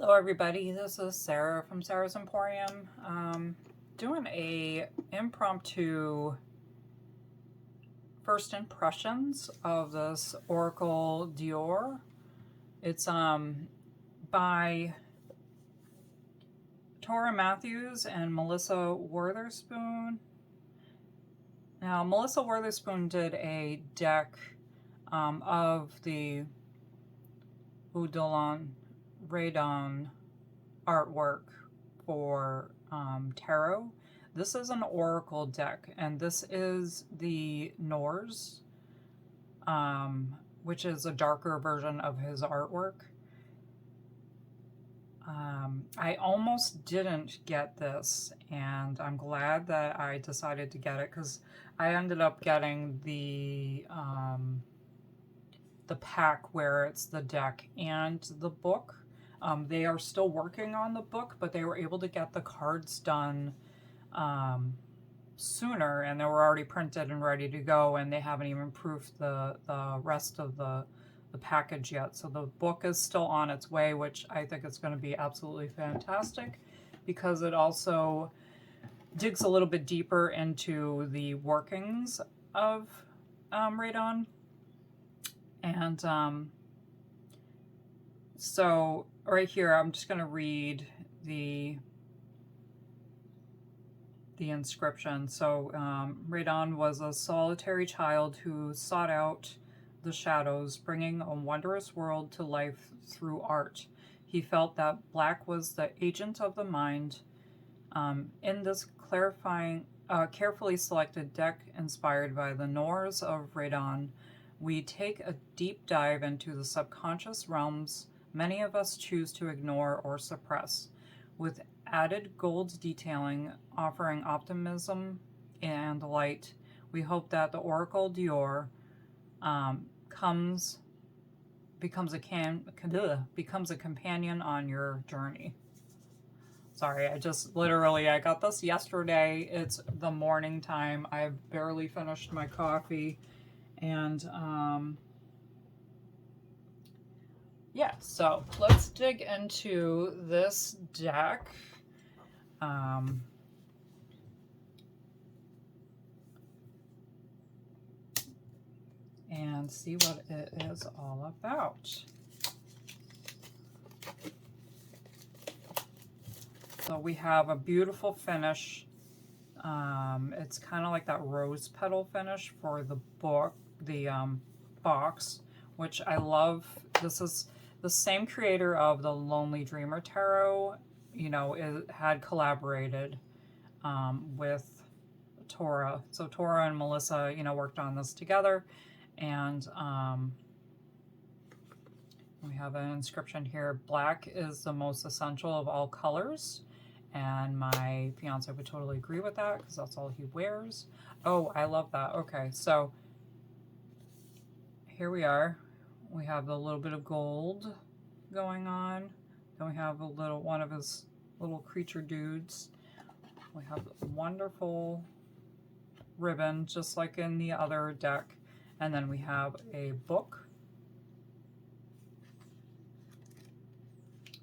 Hello everybody, this is Sarah from Sarah's Emporium. Doing a impromptu first impressions of this Oracle Dior. It's by Tora Matthews and Melissa Witherspoon. Now Melissa Witherspoon did a deck of the Udalon Radon artwork for tarot. This is an oracle deck, and this is the Noirs, which is a darker version of his artwork. I almost didn't get this, and I'm glad that I decided to get it because I ended up getting the pack where it's the deck and the book. They are still working on the book, but they were able to get the cards done sooner, and they were already printed and ready to go, and they haven't even proofed the rest of the package yet. So the book is still on its way, which I think is going to be absolutely fantastic because it also digs a little bit deeper into the workings of radon. And so right here, I'm just going to read the inscription. So Radon was a solitary child who sought out the shadows, bringing a wondrous world to life through art. He felt that black was the agent of the mind. In this carefully selected deck inspired by the Noirs of Radon, we take a deep dive into the subconscious realms many of us choose to ignore or suppress, with added gold detailing offering optimism and light. We hope that the Oracle Dior becomes a companion on your journey. Sorry, I got this yesterday. It's the morning time. I've barely finished my coffee. And yeah, so let's dig into this deck. And see what it is all about. So we have a beautiful finish. It's kind of like that rose petal finish for the book, the box, which I love. This is the same creator of the Lonely Dreamer Tarot. You know, it had collaborated with Tora. So Tora and Melissa, you know, worked on this together. And we have an inscription here. Black is the most essential of all colors. And my fiance would totally agree with that because that's all he wears. Oh, I love that. Okay, so here we are. We have a little bit of gold going on. Then we have one of his little creature dudes. We have a wonderful ribbon, just like in the other deck. And then we have a book,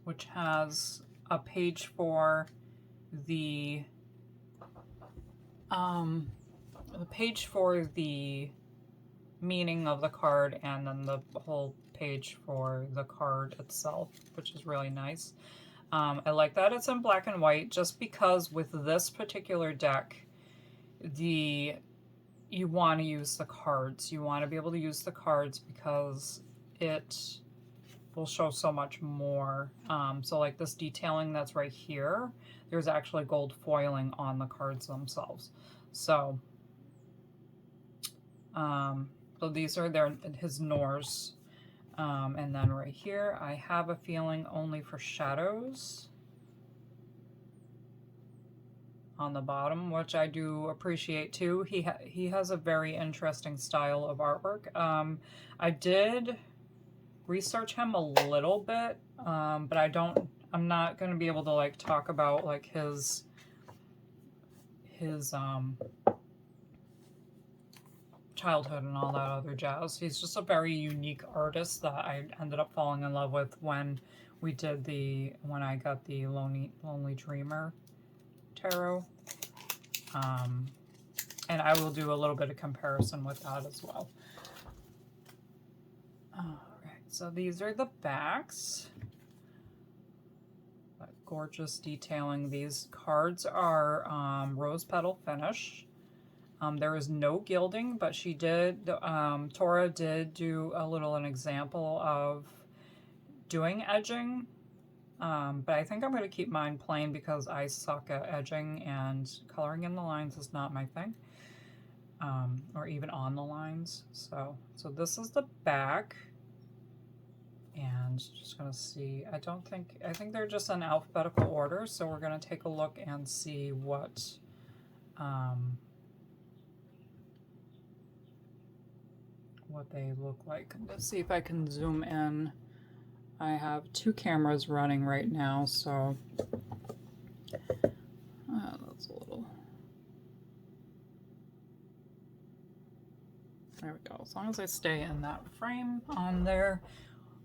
which has a page for the meaning of the card, and then the whole page for the card itself, which is really nice. I like that it's in black and white, just because with this particular deck, you want to use the cards. You want to be able to use the cards because it will show so much more. So like this detailing that's right here, there's actually gold foiling on the cards themselves. So, so these are his Noirs. And then right here, I have a feeling only for shadows on the bottom, which I do appreciate too. He has a very interesting style of artwork. I did research him a little bit, but I'm not going to be able to like talk about like his childhood and all that other jazz. He's just a very unique artist that I ended up falling in love with when I got the Lonely Dreamer tarot. And I will do a little bit of comparison with that as well. Alright, so these are the backs. That gorgeous detailing. These cards are rose petal finish. There is no gilding, but she did, Tora did do an example of doing edging. But I think I'm going to keep mine plain because I suck at edging, and coloring in the lines is not my thing. Or even on the lines. So this is the back. And just going to see, I think they're just in alphabetical order. So we're going to take a look and see what they look like. Let's see if I can zoom in. I have two cameras running right now, so that's a little. There we go. As long as I stay in that frame on there,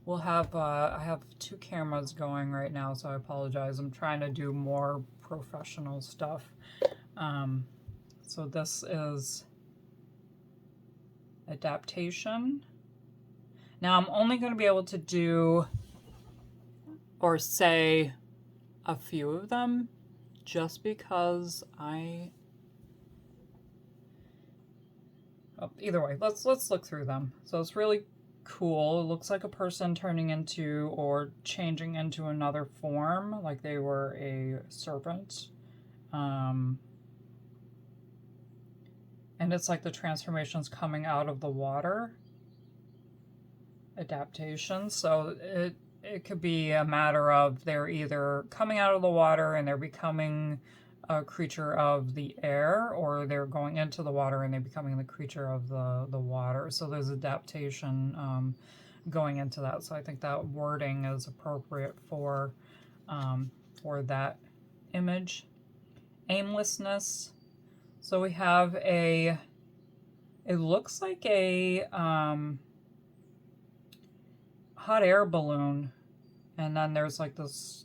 we'll have. I have two cameras going right now, so I apologize. I'm trying to do more professional stuff. So this is Adaptation. Now I'm only going to be able to do or say a few of them just because either way, let's look through them. So it's really cool. It looks like a person turning into or changing into another form, like they were a serpent. And it's like the transformation's coming out of the water. Adaptation. So it could be a matter of they're either coming out of the water and they're becoming a creature of the air, or they're going into the water and they're becoming the creature of the water. So there's adaptation going into that. So I think that wording is appropriate for that image. Aimlessness. So we have it looks like a hot air balloon, and then there's like this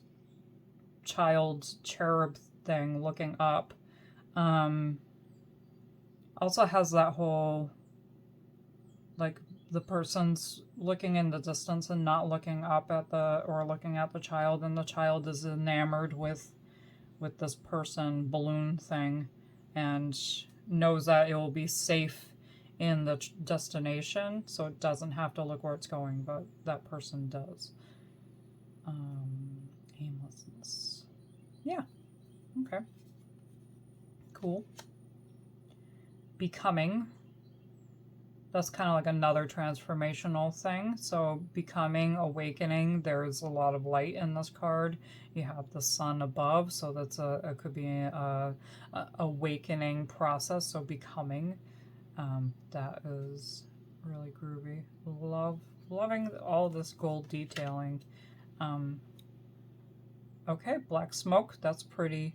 child cherub thing looking up. Also has that whole, like, the person's looking in the distance and not looking up at looking at the child, and the child is enamored with this person balloon thing and knows that it will be safe in the destination, so it doesn't have to look where it's going, but that person does. Aimlessness. Yeah. Okay. Cool. Becoming. That's kind of like another transformational thing. So becoming, awakening, there's a lot of light in this card. You have the sun above, so that's it could be a awakening process. So becoming, that is really groovy. Loving all this gold detailing. Okay, black smoke. That's pretty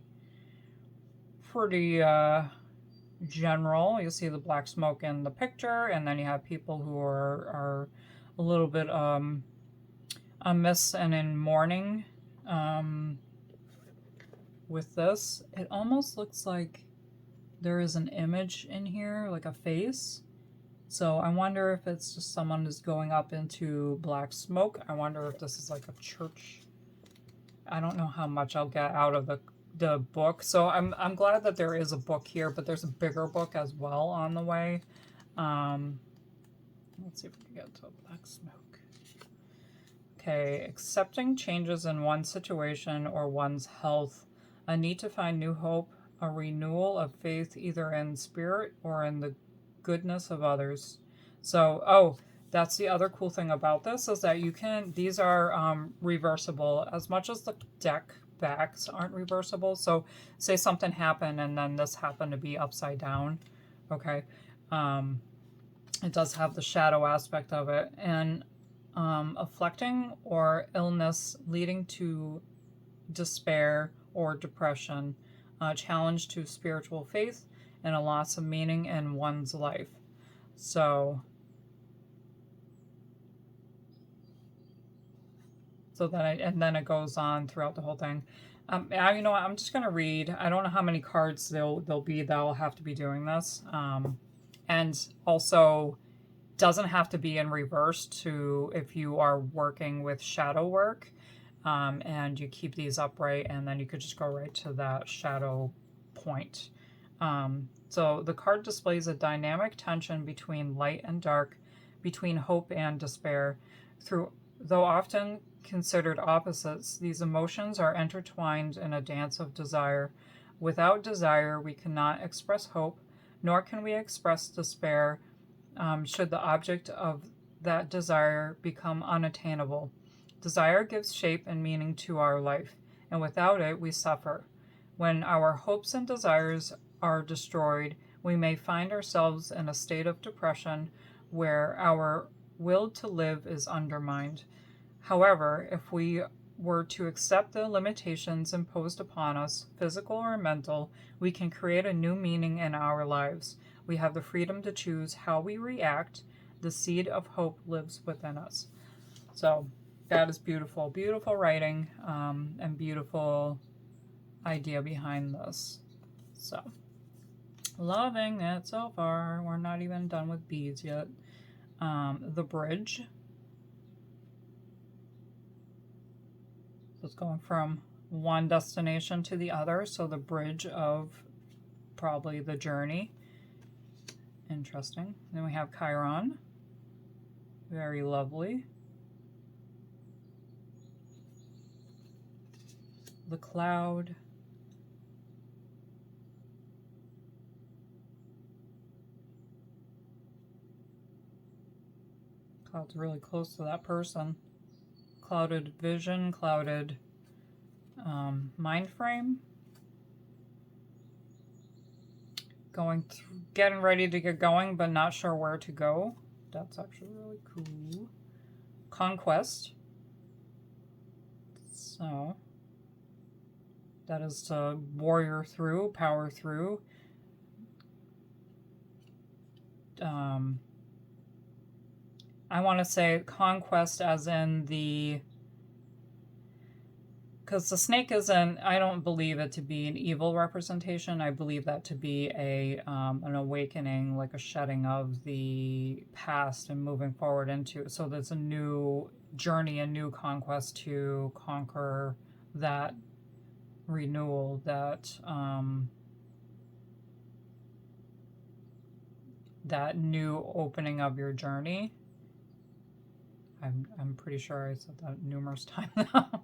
general. You'll see the black smoke in the picture, and then you have people who are a little bit amiss and in mourning with this. It almost looks like there is an image in here, like a face. So I wonder if it's just someone who's going up into black smoke. I wonder if this is like a church. I don't know how much I'll get out of the book. So I'm glad that there is a book here, but there's a bigger book as well on the way. Let's see if we can get to black smoke. Okay, accepting changes in one's situation or one's health, a need to find new hope, a renewal of faith either in spirit or in the goodness of others. So, that's the other cool thing about this, is that these are reversible, as much as the deck backs aren't reversible. So say something happened and then this happened to be upside down. Okay. It does have the shadow aspect of it, and afflicting or illness leading to despair or depression, challenge to spiritual faith, and a loss of meaning in one's life. So and then it goes on throughout the whole thing. You know what? I'm just gonna read. I don't know how many cards there'll be that'll have to be doing this. And also doesn't have to be in reverse to if you are working with shadow work. And you keep these upright, and then you could just go right to that shadow point. So the card displays a dynamic tension between light and dark, between hope and despair. Though often considered opposites, these emotions are intertwined in a dance of desire. Without desire, we cannot express hope, nor can we express despair, should the object of that desire become unattainable. Desire gives shape and meaning to our life, and without it, we suffer. When our hopes and desires are destroyed, we may find ourselves in a state of depression where our will to live is undermined. However, if we were to accept the limitations imposed upon us, physical or mental, we can create a new meaning in our lives. We have the freedom to choose how we react. The seed of hope lives within us. So that is beautiful. Beautiful writing, and beautiful idea behind this. So loving it so far. We're not even done with beads yet. The bridge. So it's going from one destination to the other. So the bridge of probably the journey. Interesting. Then we have Chiron. Very lovely. The cloud. Cloud's really close to that person. Clouded vision, clouded mind frame. Getting ready to get going, but not sure where to go. That's actually really cool. Conquest. So that is to warrior through, power through. I want to say conquest as in because the snake isn't, I don't believe it to be an evil representation. I believe that to be an awakening, like a shedding of the past and moving forward into. So there's a new journey, a new conquest to conquer that renewal, that new opening of your journey. I'm pretty sure I said that numerous times now.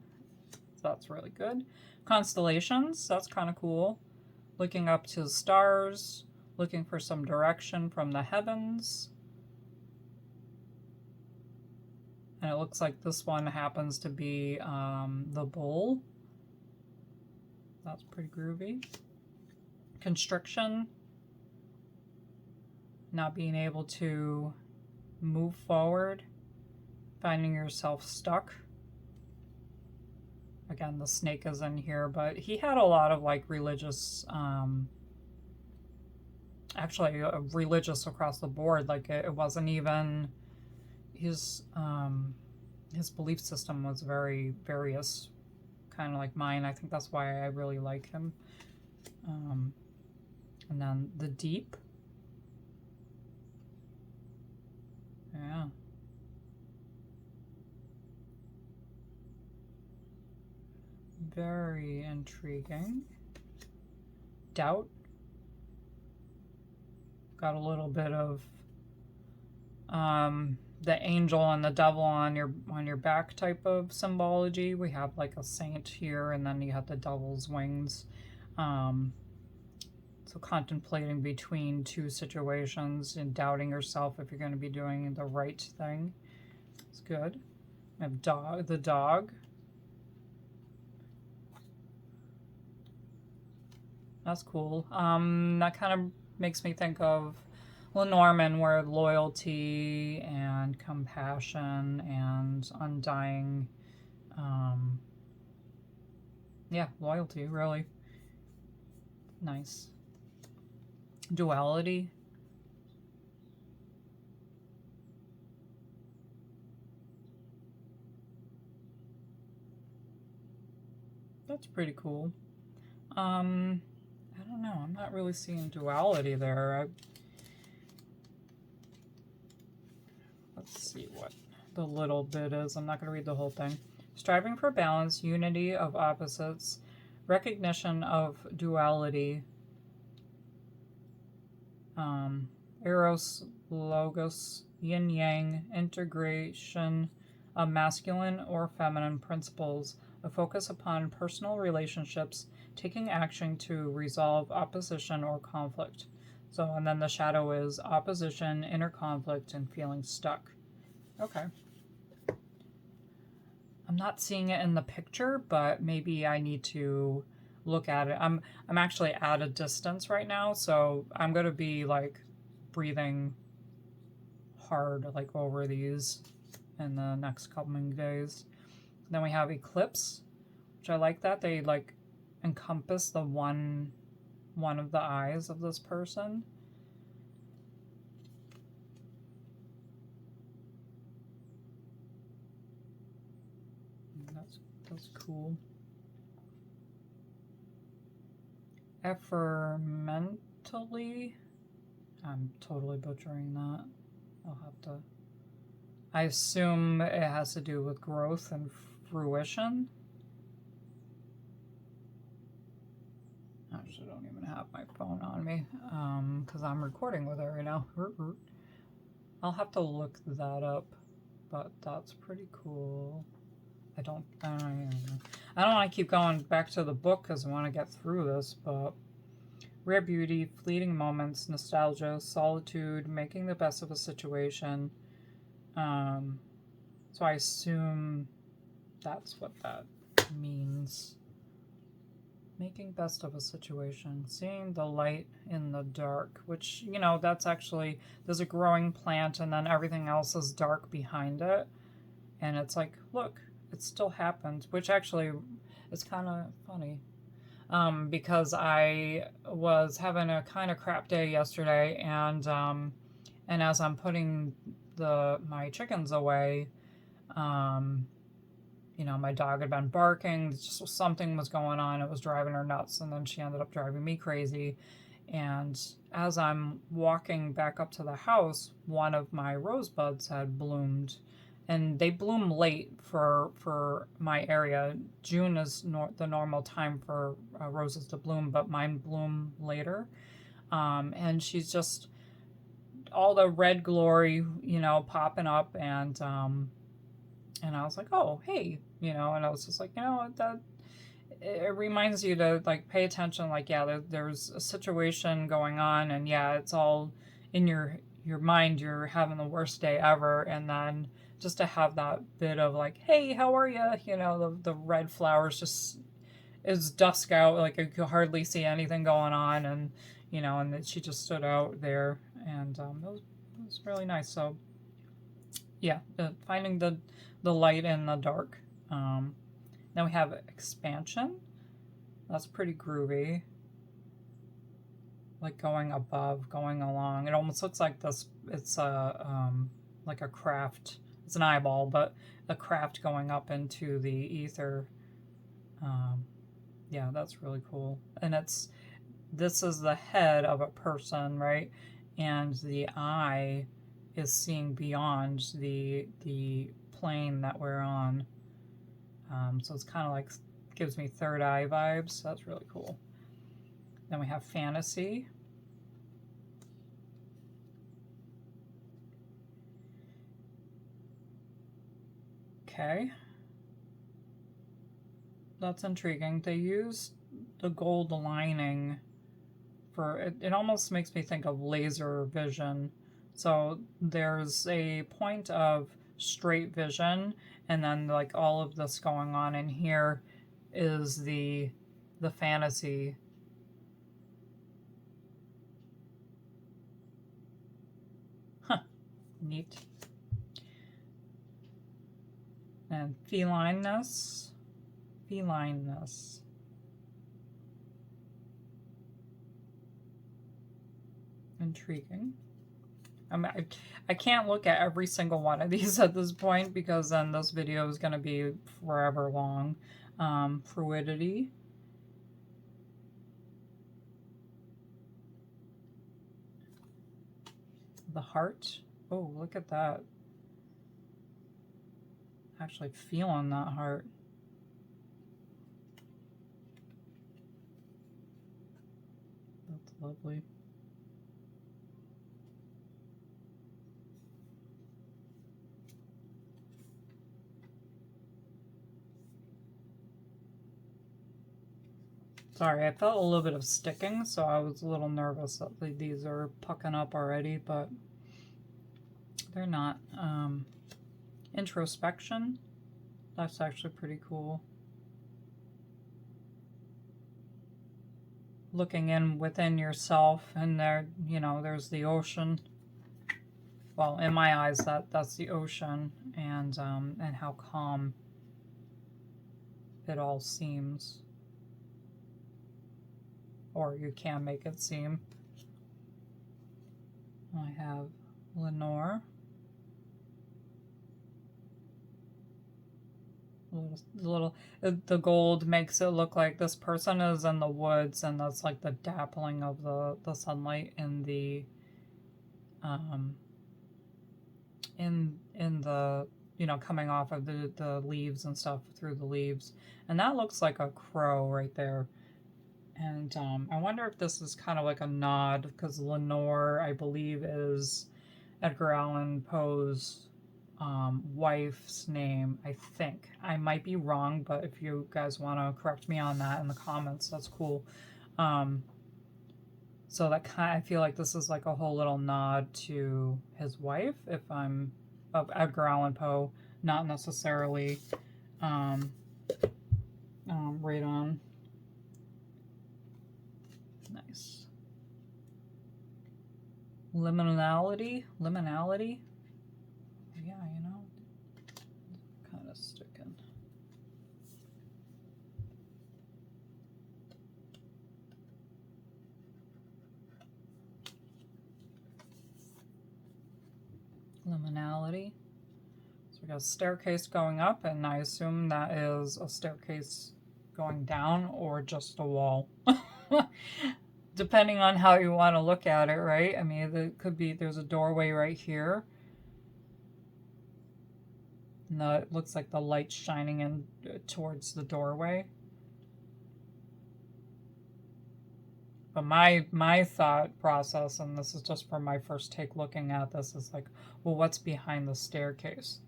So that's really good. Constellations, that's kind of cool. Looking up to the stars, looking for some direction from the heavens. And it looks like this one happens to be the bull. That's pretty groovy. Constriction. Not being able to move forward. Finding yourself stuck. Again, the snake is in here, but he had a lot of like religious, actually religious across the board. Like it wasn't even his belief system was very various, kind of like mine. I think that's why I really like him. And then the deep. Yeah. Very intriguing. Doubt. Got a little bit of the angel and the devil on your back type of symbology. We have like a saint here, and then you have the devil's wings. So contemplating between two situations and doubting yourself if you're going to be doing the right thing. It's good. We have the dog. That's cool. That kind of makes me think of Lenormand, where loyalty and compassion and undying, loyalty, really. Nice. Duality. That's pretty cool. I don't know. I'm not really seeing duality there. Let's see what the little bit is. I'm not going to read the whole thing. Striving for balance, unity of opposites, recognition of duality, eros, logos, yin yang, integration of masculine or feminine principles, a focus upon personal relationships, taking action to resolve opposition or conflict. So, and then the shadow is opposition, inner conflict, and feeling stuck. Okay. I'm not seeing it in the picture, but maybe I need to look at it. I'm actually at a distance right now, so I'm going to be like breathing hard like over these in the next coming days. Then we have eclipse, which I like that they like encompass the one of the eyes of this person. That's cool. Effermentally, I'm totally butchering that. I'll have to. I assume it has to do with growth and fruition. I actually don't even have my phone on me because I'm recording with it right now. I'll have to look that up, but that's pretty cool. I don't want to keep going back to the book because I want to get through this, but rare beauty, fleeting moments, nostalgia, solitude, making the best of a situation. So I assume that's what that means. Making best of a situation, seeing the light in the dark, which, you know, that's actually, there's a growing plant and then everything else is dark behind it. And it's like, look, it still happens, which actually is kind of funny. Because I was having a kind of crap day yesterday, and as I'm putting my chickens away, you know, my dog had been barking, just something was going on, it was driving her nuts, and then she ended up driving me crazy. And as I'm walking back up to the house, one of my rosebuds had bloomed. And they bloom late for my area. June is the normal time for roses to bloom, but mine bloom later. And she's just all the red glory, you know, popping up, and I was like, oh, hey, you know, and I was just like, you know, that it reminds you to like pay attention. Like, yeah, there's a situation going on, and yeah, it's all in your mind. You're having the worst day ever, and then just to have that bit of like, hey, how are you? You know, the red flowers just, it's dusk out, like you could hardly see anything going on, and you know, and then she just stood out there, and it was really nice. So yeah, finding the light in the dark. Then we have expansion. That's pretty groovy. Like going above, going along. It almost looks like this. It's a like a craft. It's an eyeball, but a craft going up into the ether. Yeah, that's really cool. And this is the head of a person, right? And the eye is seeing beyond the plane that we're on. So it's kind of like, gives me third eye vibes. That's really cool. Then we have fantasy. Okay. That's intriguing. They use the gold lining for it. It almost makes me think of laser vision. So there's a point of straight vision, and then like all of this going on in here is the fantasy. Huh. Neat. And felineness. Intriguing. I can't look at every single one of these at this point because then this video is going to be forever long. fluidity. The heart. Oh, look at that. Actually feeling that heart. That's lovely. Sorry, I felt a little bit of sticking, so I was a little nervous that these are pucking up already, but they're not. Introspection. That's actually pretty cool. Looking in within yourself, and there, you know, there's the ocean. Well, in my eyes, that's the ocean, and how calm it all seems, or you can make it seem. I have Lenore. The gold makes it look like this person is in the woods, and that's like the dappling of the sunlight in the in the, you know, coming off of the leaves and stuff through the leaves, and that looks like a crow right there. And I wonder if this is kind of like a nod, because Lenore, I believe, is Edgar Allan Poe's wife's name, I think. I might be wrong, but if you guys want to correct me on that in the comments, that's cool. So that I feel like this is like a whole little nod to his wife, if I'm of Edgar Allan Poe, not necessarily right on. Nice. Liminality. Yeah, you know, kind of sticking. Liminality. So we got a staircase going up, and I assume that is a staircase going down or just a wall. Depending on how you want to look at it, right? I mean, it could be, there's a doorway right here. No, it looks like the light's shining in towards the doorway. But my thought process, and this is just from my first take looking at this, is like, well, what's behind the staircase?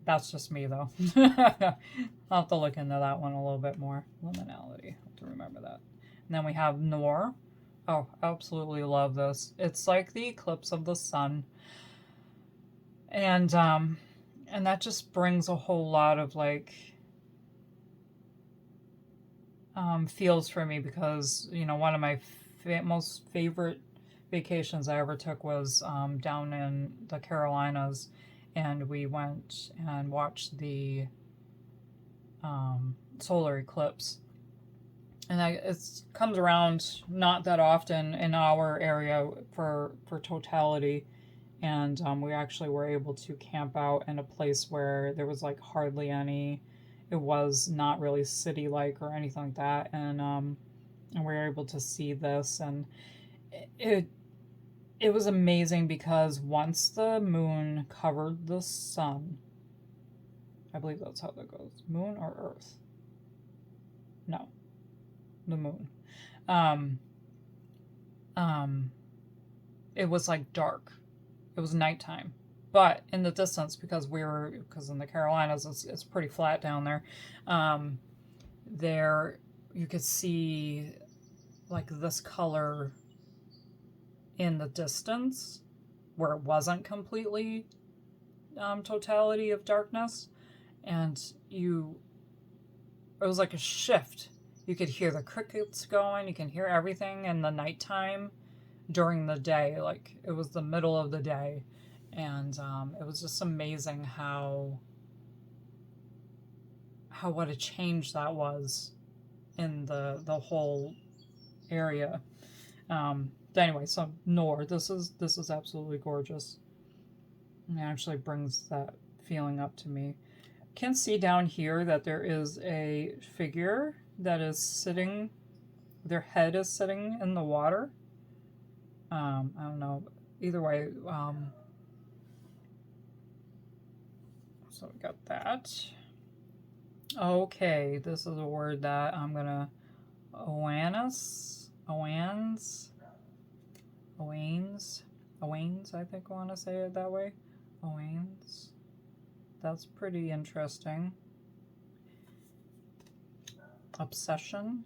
That's just me, though. I'll have to look into that one a little bit more. Liminality. I'll have to remember that. And then we have Noir. Oh, absolutely love this. It's like the eclipse of the sun. And that just brings a whole lot of like feels for me, because, you know, one of my most favorite vacations I ever took was down in the Carolinas, and we went and watched the solar eclipse. And it comes around not that often in our area for totality. And we actually were able to camp out in a place where there was like hardly any. It was not really city-like or anything like that. And we were able to see this, and it was amazing, because once the moon covered the sun, I believe that's how that goes. Moon or Earth? No, the moon. It was like dark. It was nighttime. But in the distance, because in the Carolinas, it's pretty flat down there, there you could see like this color in the distance, where it wasn't completely totality of darkness. And it was like a shift. You could hear the crickets going, you can hear everything in the nighttime during the day, like it was the middle of the day. And it was just amazing how what a change that was in the whole area. But anyway, so Noir, this is absolutely gorgeous. It actually brings that feeling up to me. Can see down here that there is a figure that is sitting, their head is sitting in the water. I don't know. Either way, so we got that. Okay, this is a word that I'm gonna Owanes, I think I want to say it that way. Owanes. That's pretty interesting. Obsession.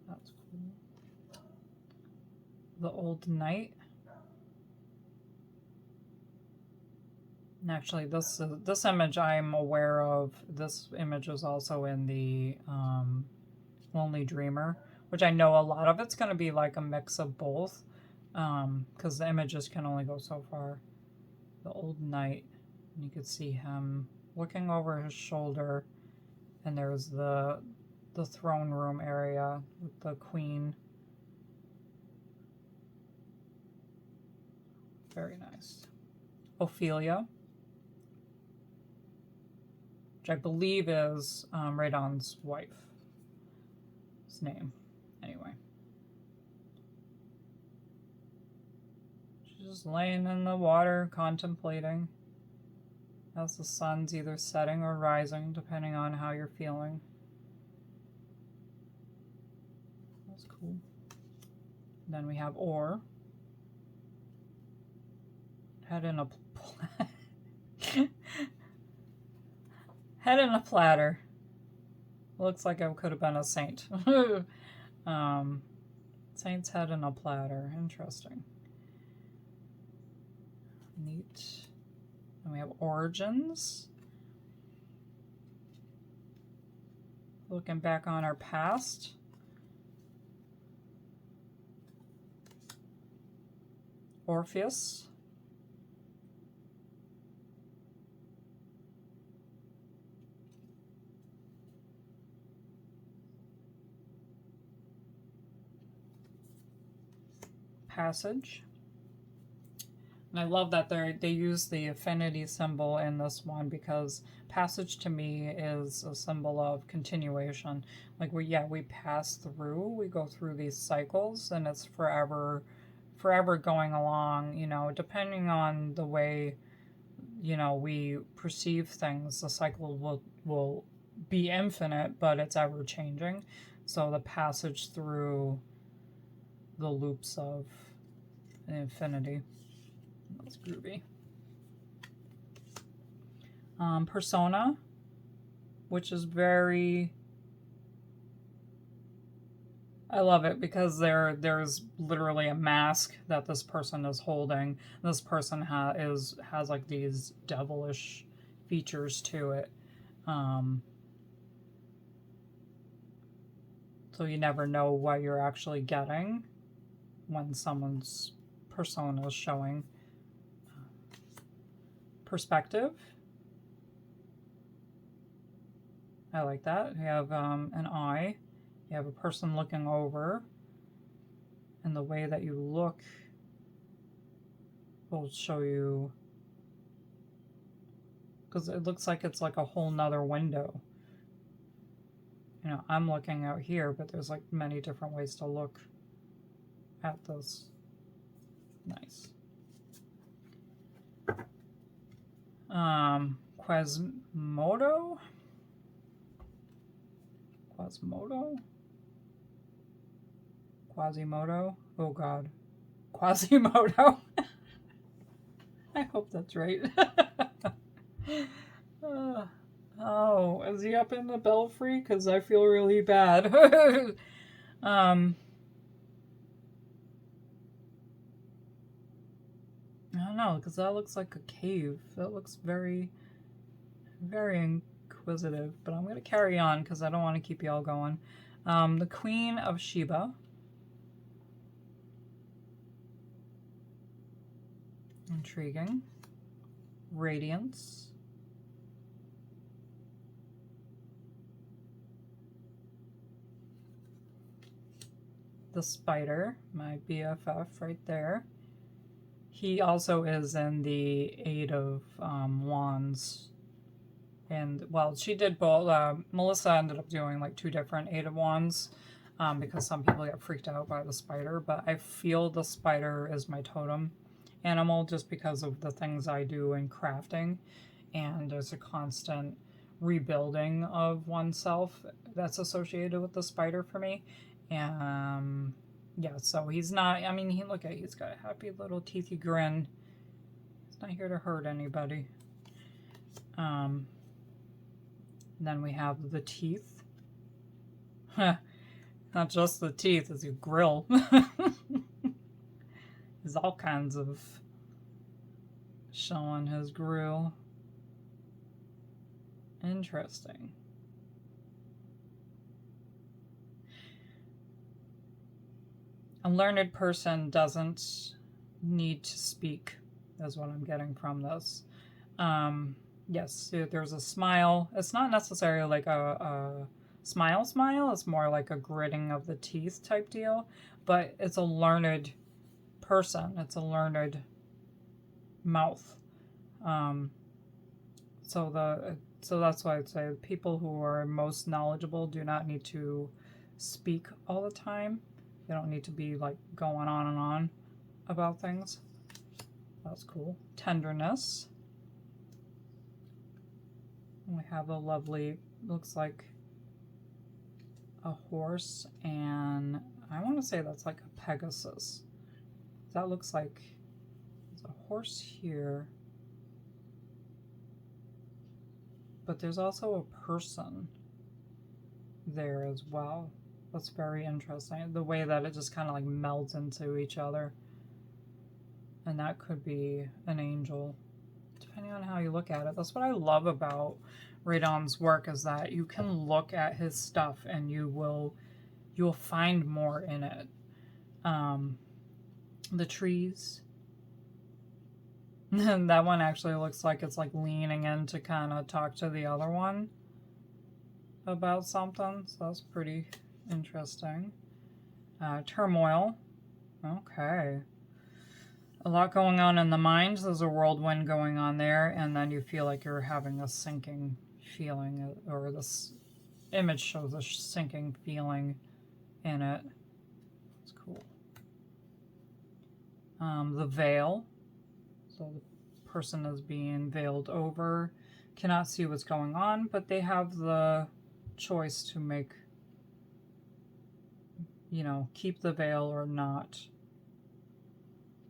That's cool. The Old Knight. And actually, this image I'm aware of. This image is also in the Lonely Dreamer, which I know a lot of it's going to be like a mix of both, because the images can only go so far. The Old Knight, and you could see him looking over his shoulder, and there's the throne room area with the queen. Very nice. Ophelia, which I believe is Radon's wife. His name, anyway. She's just laying in the water, contemplating as the sun's either setting or rising, depending on how you're feeling. That's cool. Then we have Ore. Head in a head in a platter. Looks like it could have been a saint. Saint's head in a platter. Interesting. Neat. And we have Origins. Looking back on our past. Orpheus. Passage. And I love that they use the affinity symbol in this one, because passage to me is a symbol of continuation. Like we pass through, we go through these cycles, and it's forever going along, you know, depending on the way, you know, we perceive things. The cycle will be infinite, but it's ever changing. So the passage through the loops of infinity. That's groovy. Persona, which is very... I love it because there's literally a mask that this person is holding. This person has like these devilish features to it. So you never know what you're actually getting when someone's persona is showing. Perspective. I like that. You have an eye. You have a person looking over, and the way that you look will show you, because it looks like it's like a whole nother window. You know, I'm looking out here, but there's like many different ways to look at this. Nice. Quasimodo? Oh god. Quasimodo. I hope that's right. Oh, is he up in the belfry? Because I feel really bad. I don't know, because that looks like a cave. That looks very, very inquisitive. But I'm going to carry on because I don't want to keep y'all going. The Queen of Sheba. Intriguing. Radiance. the spider, my BFF right there. He also is in the Eight of Wands. And, well, she did both. Melissa ended up doing like 2 different Eight of Wands because some people get freaked out by the spider. But I feel the spider is my totem animal just because of the things I do in crafting. And there's a constant rebuilding of oneself that's associated with the spider for me. And yeah, so he's not, I mean, he's got a happy little teethy grin. He's not here to hurt anybody. Then we have the teeth. Not just the teeth, it's a grill. There's all kinds of showing his grill. Interesting. A learned person doesn't need to speak, is what I'm getting from this. Yes, there's a smile. It's not necessarily like a smile, it's more like a gritting of the teeth type deal, but it's a learned person. It's a learned mouth. So that's why I'd say people who are most knowledgeable do not need to speak all the time. They don't need to be like going on and on about things. That's cool. Tenderness. We have a lovely, looks like a horse, and I want to say that's like a Pegasus. That looks like there's a horse here, but there's also a person there as well. That's very interesting. The way that it just kind of like melds into each other. And that could be an angel, depending on how you look at it. That's what I love about Radon's work, is that you can look at his stuff and you'll find more in it. The trees. That one actually looks like it's like leaning in to kind of talk to the other one about something. So that's pretty interesting. Turmoil. Okay. A lot going on in the mind. There's a whirlwind going on there, and then you feel like you're having a sinking feeling, or this image shows a sinking feeling in it. It's cool. The veil. So the person is being veiled over, cannot see what's going on, but they have the choice to make, keep the veil or not.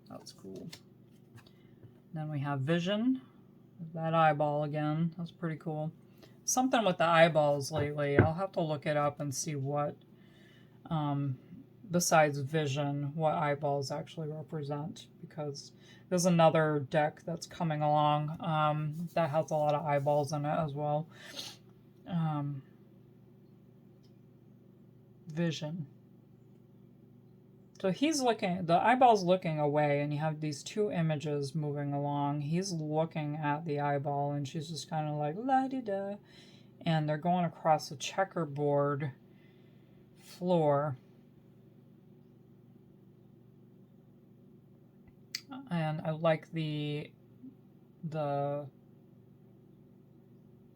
That's cool. Then we have vision. That eyeball again. That's pretty cool. Something with the eyeballs lately. I'll have to look it up and see what, besides vision, what eyeballs actually represent. Because there's another deck that's coming along that has a lot of eyeballs in it as well. Vision. So he's looking, the eyeball's looking away, and you have these 2 images moving along. He's looking at the eyeball, and she's just kind of like, la-di-da. And they're going across a checkerboard floor. And I like the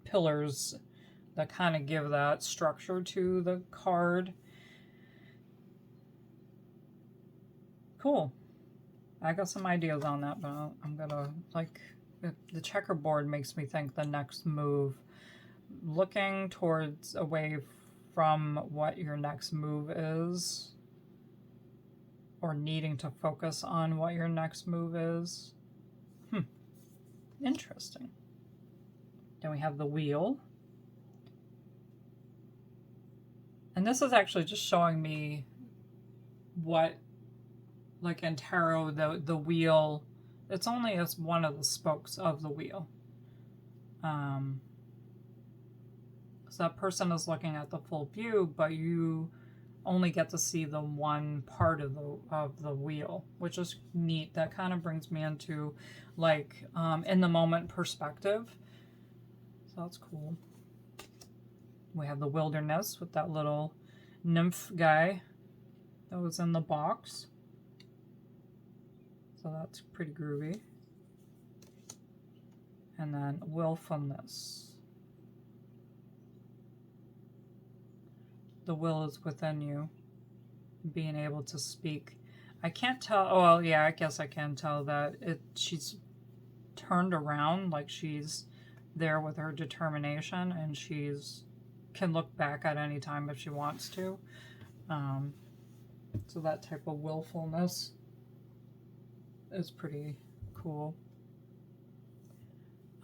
pillars that kind of give that structure to the card. Cool. I got some ideas on that, but I'm gonna, like, the checkerboard makes me think the next move. Looking towards, away from what your next move is, or needing to focus on what your next move is. Interesting. Then we have the wheel. And this is actually just showing me what, like in tarot, the wheel, it's only as one of the spokes of the wheel. So that person is looking at the full view, but you only get to see the one part of the wheel, which is neat. That kind of brings me into like in the moment perspective. So that's cool. We have the wilderness with that little nymph guy. that was in the box. So that's pretty groovy. And then willfulness. The will is within you. Being able to speak. I can't tell. Oh, well, yeah, I guess I can tell that she's turned around, like she's there with her determination, and she's can look back at any time if she wants to. So that type of willfulness is pretty cool.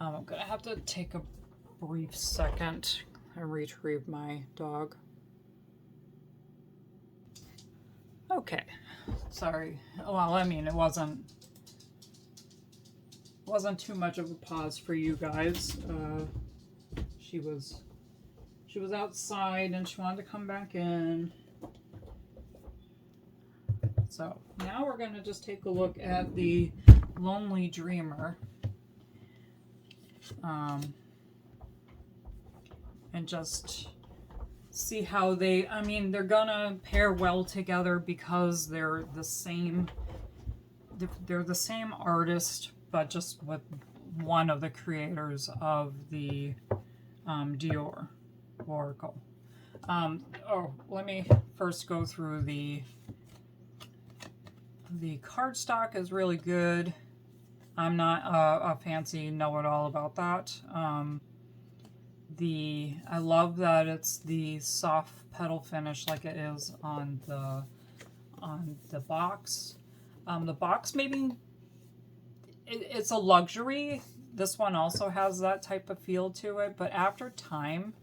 I'm gonna have to take a brief second and retrieve my dog. Okay, sorry. Well, I mean, it wasn't too much of a pause for you guys. She was outside and she wanted to come back in. So now we're gonna just take a look at the Lonely Dreamer. And just see how they're gonna pair well together because they're the same artist, but just with one of the creators of the Dior Oracle. Let me first go through the cardstock is really good. I'm not a fancy know-it-all about that. I love that it's the soft petal finish like it is on the box. The box maybe it's a luxury. This one also has that type of feel to it, but after time,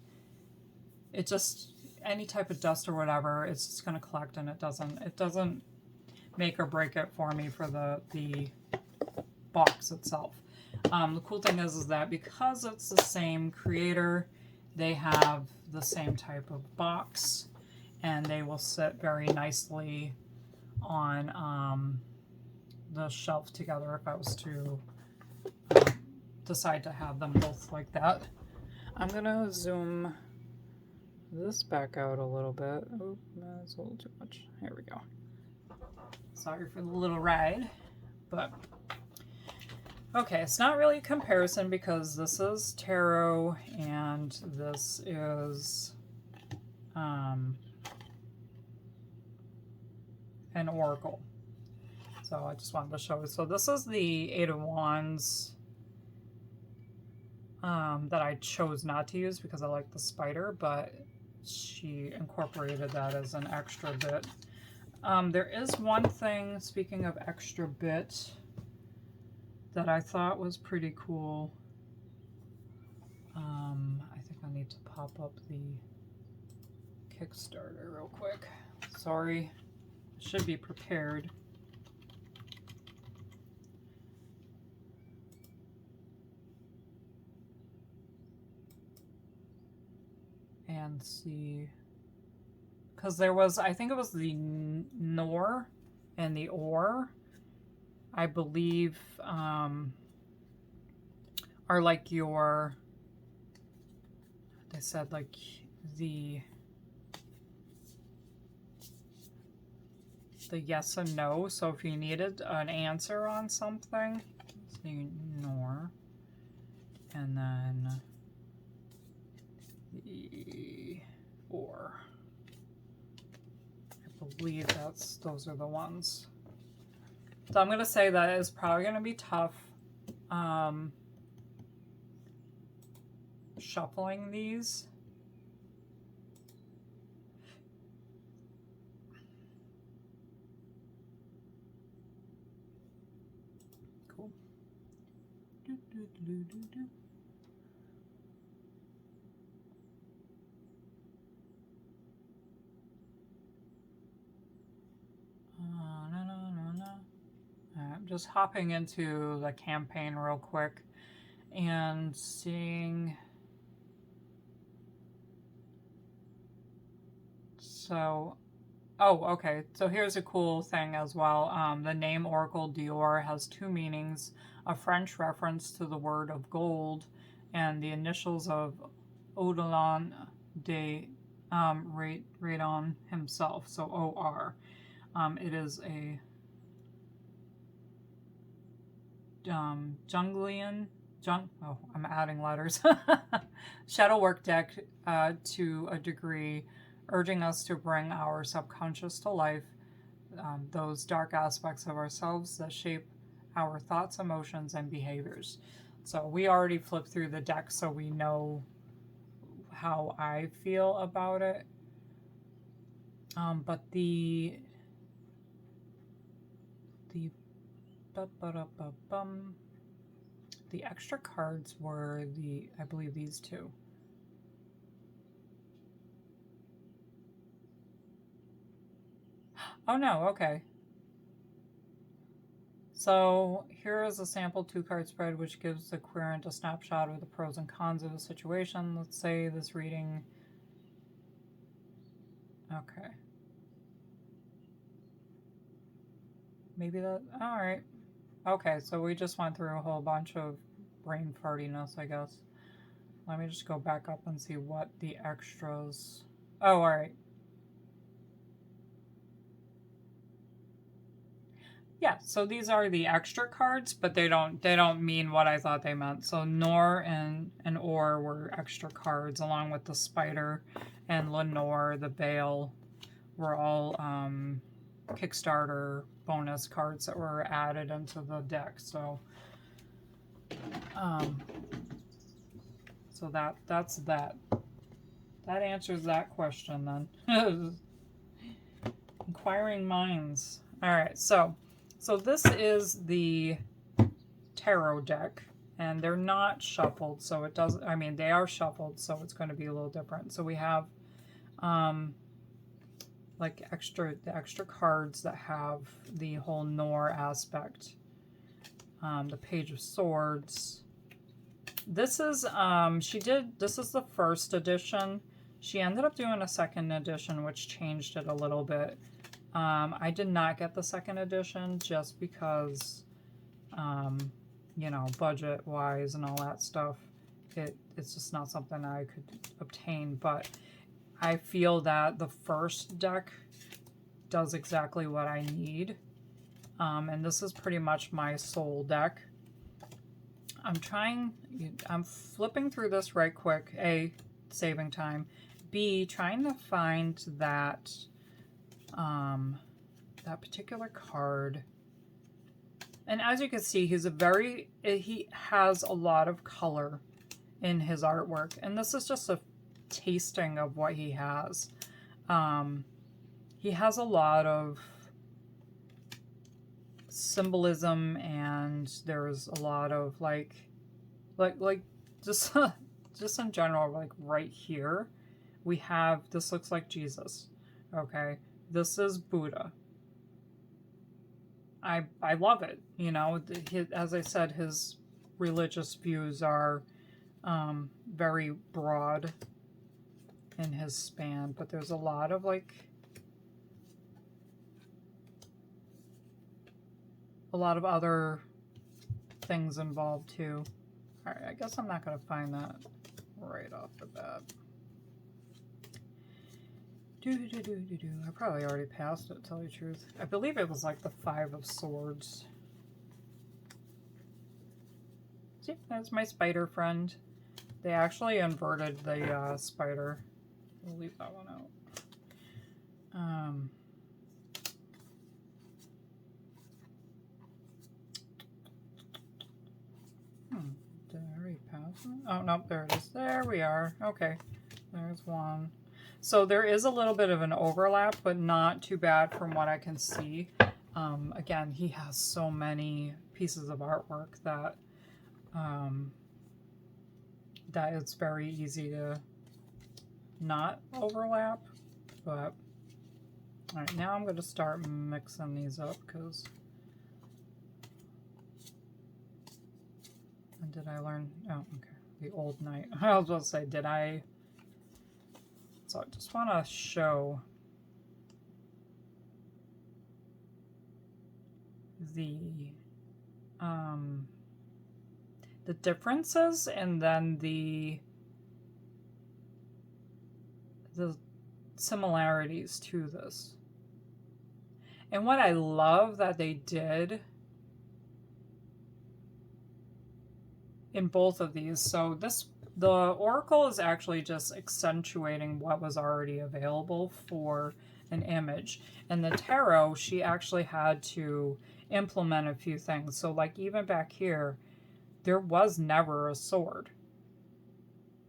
it just any type of dust or whatever, it's just going to collect, and it doesn't make or break it for me for the box itself. The cool thing is that because it's the same creator, they have the same type of box, and they will sit very nicely on the shelf together if I was to decide to have them both like that. I'm gonna zoom this back out a little bit. Oh, that's a little too much. Here we go. Sorry for the little ride, but okay, it's not really a comparison because this is tarot and this is an oracle. So I just wanted to show you. So this is the Eight of Wands that I chose not to use because I like the spider, but she incorporated that as an extra bit. There is one thing, speaking of extra bit, that I thought was pretty cool. I think I need to pop up the Kickstarter real quick. Sorry, I should be prepared. And see, because there was, I think it was the Noir and the Or, I believe, are like your, they said like the yes and no. So if you needed an answer on something, it's the Noir, and then the Or. I believe those are the ones. So I'm gonna say that it's probably gonna be tough shuffling these. Cool. I'm just hopping into the campaign real quick and seeing. So, oh, okay. So here's a cool thing as well. The name Oracle Dior has two meanings: a French reference to the word of gold, and the initials of Odilon de Radon himself, so OR. It is a I'm adding letters. Shadow work deck to a degree, urging us to bring our subconscious to life, those dark aspects of ourselves that shape our thoughts, emotions, and behaviors. So we already flipped through the deck, so we know how I feel about it. But the extra cards were I believe these two. Oh no, okay. So here is a sample 2-card spread which gives the querent a snapshot of the pros and cons of a situation. Let's say this reading. Okay. Maybe that, alright. Okay, so we just went through a whole bunch of brain fartiness, I guess. Let me just go back up and see what the extras. Oh, alright. Yeah, so these are the extra cards, but they don't mean what I thought they meant. So Noir and Or were extra cards, along with the Spider and Lenore, the Bale, were all Kickstarter bonus cards that were added into the deck. So so that's that. That answers that question then. Inquiring minds. All right, so this is the tarot deck, and they're not shuffled, so it doesn't, I mean, they are shuffled, so it's going to be a little different. So we have like the extra cards that have the whole Noir aspect. The Page of Swords. This is this is the first edition. She ended up doing a second edition, which changed it a little bit. I did not get the second edition just because, you know, budget-wise and all that stuff. It's just not something I could obtain, but I feel that the first deck does exactly what I need. And this is pretty much my soul deck. I'm flipping through this right quick. A, saving time. B, trying to find that that particular card. And as you can see, he has a lot of color in his artwork. And this is just a tasting of what he has. He has a lot of symbolism, and there's a lot of like just just in general, like right here we have, this looks like Jesus. Okay, this is Buddha. I love it. You know, as I said, his religious views are very broad in his span, but there's a lot of like a lot of other things involved too. All right, I guess I'm not going to find that right off the bat. I probably already passed it, to tell you the truth. I believe it was like the 5 of Swords. See, that's my spider friend. They actually inverted the spider. We'll leave that one out. Did I already pass it? Oh, no, there it is. There we are. Okay, there's one. So there is a little bit of an overlap, but not too bad from what I can see. Again, he has so many pieces of artwork that that it's very easy to not overlap. But all right, now I'm going to start mixing these up because. And did I learn? Oh, okay. The Old Knight. I was about to say, did I? So I just want to show the differences, and then the similarities to this. And what I love that they did in both of these, so the oracle is actually just accentuating what was already available for an image. And the tarot, she actually had to implement a few things. So like even back here, there was never a sword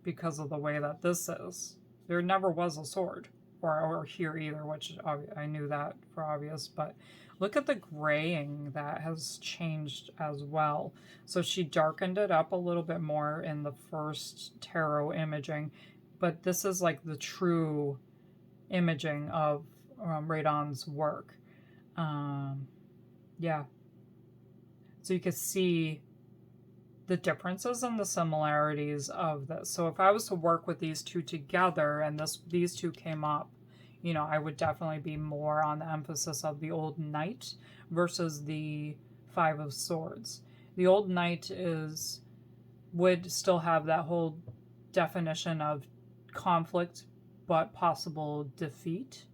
because of the way that this is. There never was a sword, or here either, which I knew that for obvious, but look at the graying that has changed as well. So she darkened it up a little bit more in the first tarot imaging, but this is like the true imaging of Radon's work. Yeah. So you can see the differences and the similarities of this. So if I was to work with these two together and these two came up, you know, I would definitely be more on the emphasis of the old knight versus the Five of Swords. The old knight would still have that whole definition of conflict but possible defeat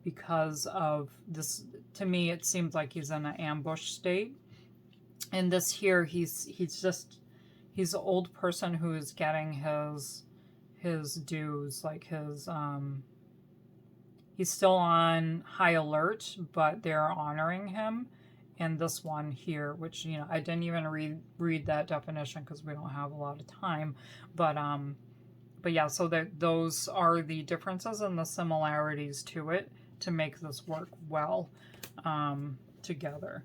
because of this. To me, it seems like he's in an ambush state. And this here, he's an old person who's getting his dues, like his he's still on high alert, but they're honoring him. And this one here, which, you know, I didn't even read that definition because we don't have a lot of time, but yeah, so those are the differences and the similarities to it to make this work well together.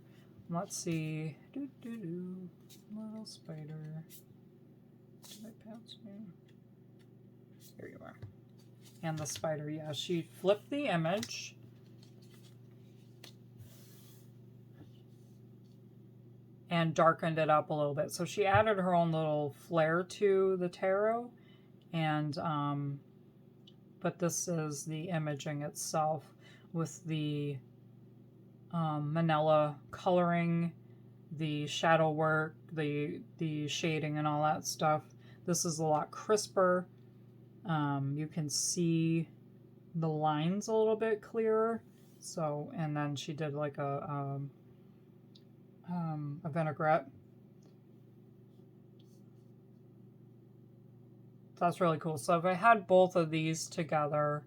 Let's see. Little spider. Did I pass you? Here you are. And the spider, yeah, she flipped the image. And darkened it up a little bit. So she added her own little flair to the tarot. And, but this is the imaging itself with the manila coloring, the shadow work, the shading and all that stuff. This is a lot crisper. You can see the lines a little bit clearer. So, and then she did like a vinaigrette. So that's really cool. So if I had both of these together,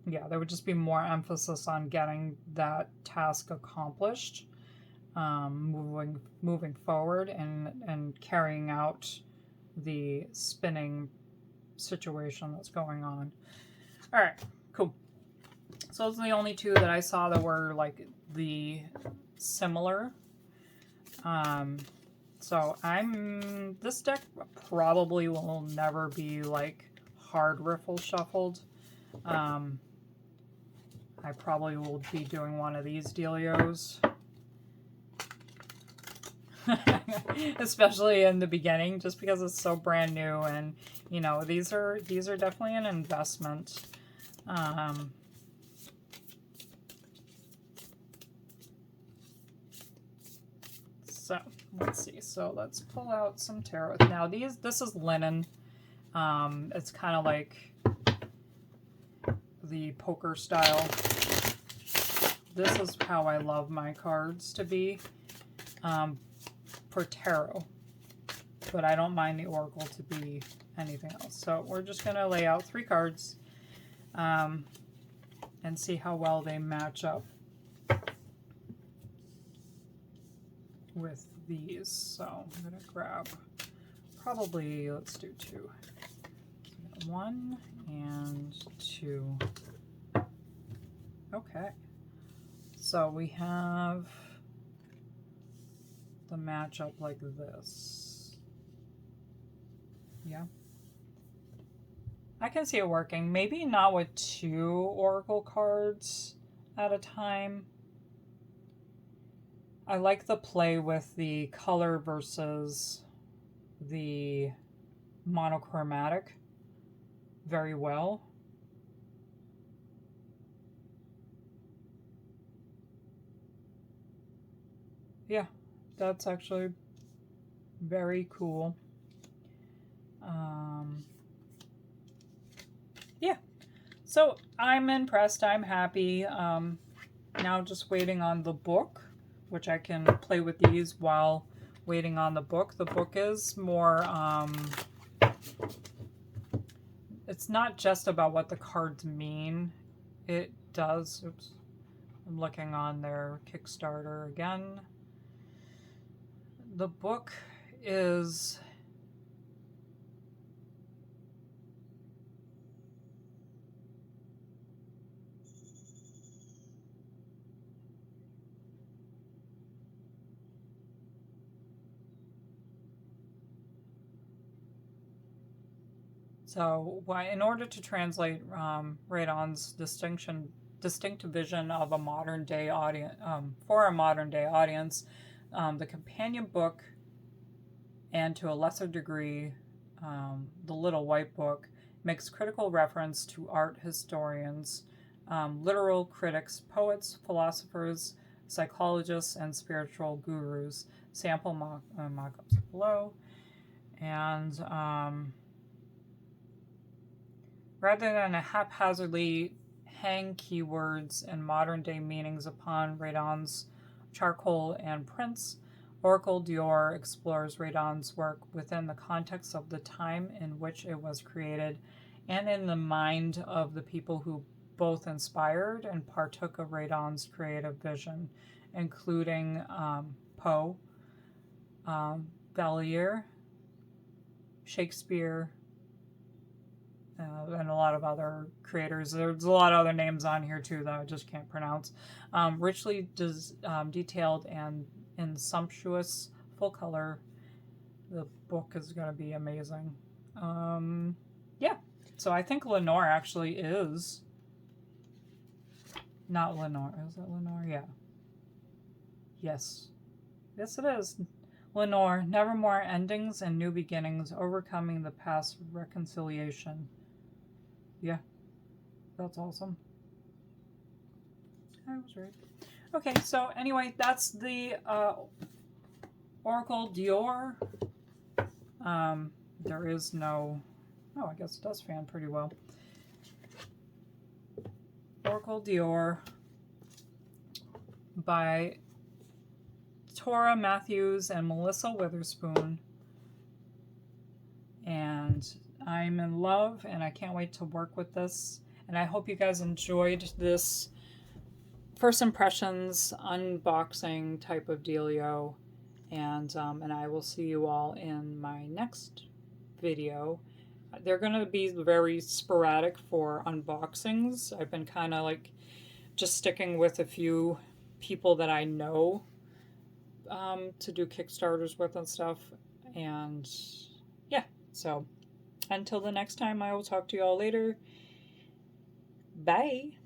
yeah, there would just be more emphasis on getting that task accomplished, moving forward and carrying out the spinning situation that's going on. All right, cool. So those are the only two that I saw that were like the similar. So this deck probably will never be like hard riffle shuffled. I probably will be doing one of these dealios. Especially in the beginning, just because it's so brand new, and you know, these are definitely an investment. So let's see. So let's pull out some tarot. Now this is linen. It's kind of like the poker style. This is how I love my cards to be for tarot, but I don't mind the oracle to be anything else. So we're just going to lay out 3 cards and see how well they match up with these. So I'm going to grab probably, let's do 2. 1 and 2. Okay. So we have the matchup like this. Yeah. I can see it working. Maybe not with 2 oracle cards at a time. I like the play with the color versus the monochromatic very well. Yeah, that's actually very cool. yeah, so I'm impressed. I'm happy. Now just waiting on the book, which I can play with these while waiting on the book. The book is more, it's not just about what the cards mean. It does, oops, I'm looking on their Kickstarter again. The book is so in order to translate Radon's distinct vision of a modern day audience for a modern day audience, the companion book, and to a lesser degree, the Little White Book, makes critical reference to art historians, literal critics, poets, philosophers, psychologists, and spiritual gurus. Sample mock-ups below. And rather than haphazardly hang keywords and modern-day meanings upon Radon's charcoal and prints, Oracle Dior explores Radon's work within the context of the time in which it was created and in the mind of the people who both inspired and partook of Radon's creative vision, including Poe, Valliere, Shakespeare, and a lot of other creators. There's a lot of other names on here too that I just can't pronounce. Richly detailed and in sumptuous full color. The book is going to be amazing. Yeah, so I think Lenore actually is not Lenore. Is it Lenore? Yeah. Yes. Yes, it is. Lenore, nevermore endings and new beginnings, overcoming the past reconciliation. Yeah, that's awesome. I was right. Okay, so anyway, that's the Oracle Dior. There is no... Oh, I guess it does fan pretty well. Oracle Dior by Tora Matthews and Melissa Witherspoon. And I'm in love, and I can't wait to work with this. And I hope you guys enjoyed this first impressions unboxing type of dealio. And I will see you all in my next video. They're going to be very sporadic for unboxings. I've been kind of like just sticking with a few people that I know to do Kickstarters with and stuff. And yeah, so until the next time, I will talk to you all later. Bye.